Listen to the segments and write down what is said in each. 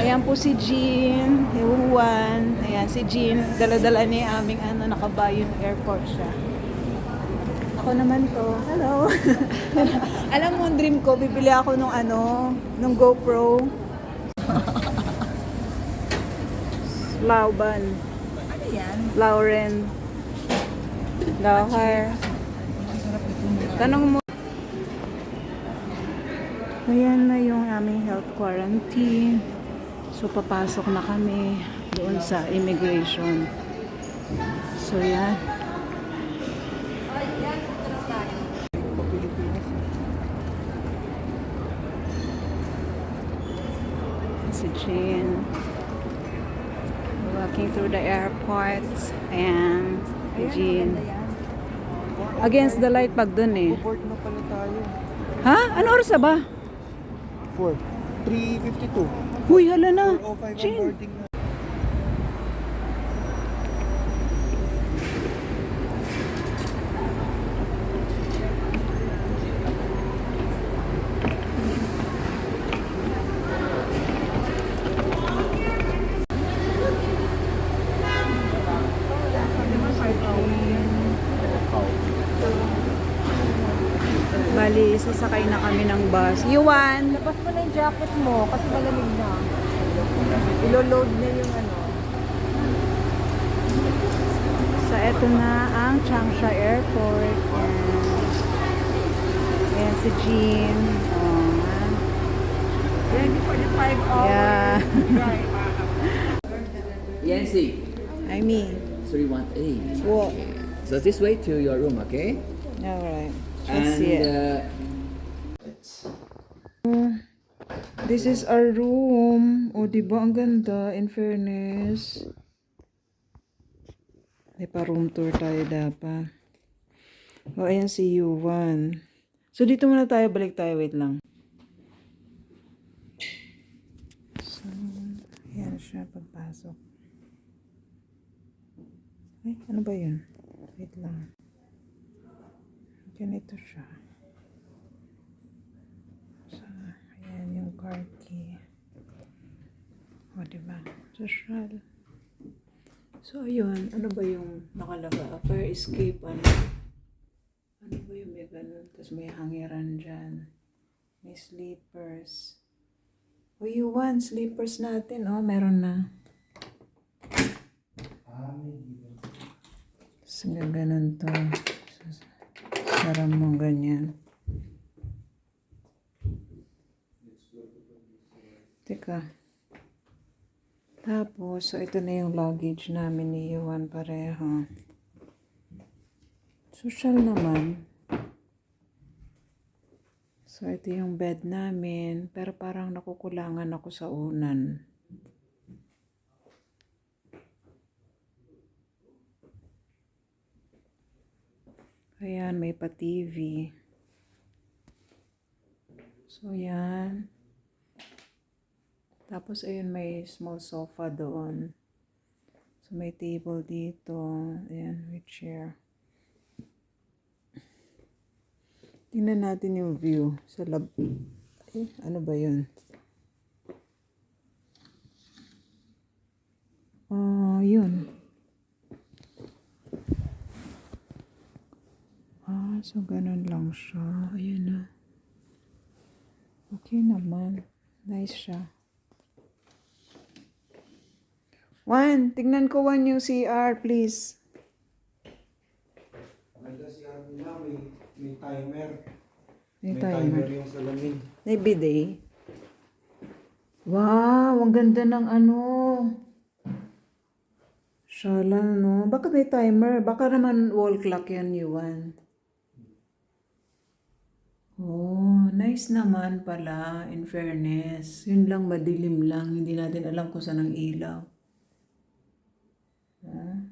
Ayan po si Jean, Juan. Ayan si Jean, dala-dala niya aming nakabayo ng airport siya. Ako naman to. Hello. Alam mo, dream ko, bibili ako nung GoPro. Lauban. Ano yan? Lauren. Lauher. Tanong mo. Ayan na yung aming health quarantine. So, papasok na kami doon sa immigration. So, yan. Si Jean. Walking through the airports. Ayan. Jean. Against the light pag dun eh. Board na pala tayo. Ha? Ano oras na ba? 3:52. Huy, hala na. 4:05 ang Jean. boarding na. Bali, sasakay na kami ng bus. Yuan! Labas mo na yung jacket mo kasi malamig na. Ilo-load na yung So, eto na ang Changsha Airport. Ayan si Jean. Ready for the 5 hours. Yeah. Yancy, I mean, 318. what? So this way to your room, okay? Alright. Let's see it. This is our room. O, diba ang ganda, in fairness. May pa-room tour tayo dapat. O, ayan si Yuan. So, dito muna tayo, balik tayo, wait lang. So, ayan siya, pagpasok. Ay, ano ba yun? Wait lang. Ganito siya. So, ayan yung car key. O, diba? Social. So, ayun. Ano ba yung nakalagay? Fire escape, ano? Ano ba yung may ganun? Tapos may hangiran dyan. May sleepers. O, Yuan, sleepers natin. O, meron na. Tapos ganun to. Sarap mo ganyan. Teka. Tapos, so ito na yung luggage namin ni Yuan pareho. Social naman. So, ito yung bed namin. Pero parang nakukulangan ako sa unan. Ayan, may pa-TV. So, yan. Tapos, ayun, may small sofa doon. So, may table dito. Ayan, with chair. Tingnan natin yung view sa lab. Eh, ano ba yun? Yun. So, ganun lang siya. Ayan na. Okay naman. Nice siya. Juan, tignan ko Juan yung CR, please. Maganda si Arvina, may timer. May May timer timer. yung salamin. May bidet. Wow, ang ganda ng ano. Shala, no? Bakit may timer? Baka naman wall clock yan, Yuan. Oh, nice naman pala, in fairness. Yun lang, madilim lang. Hindi natin alam kung saan ang ilaw.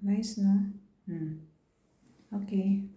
Nice, no? Okay.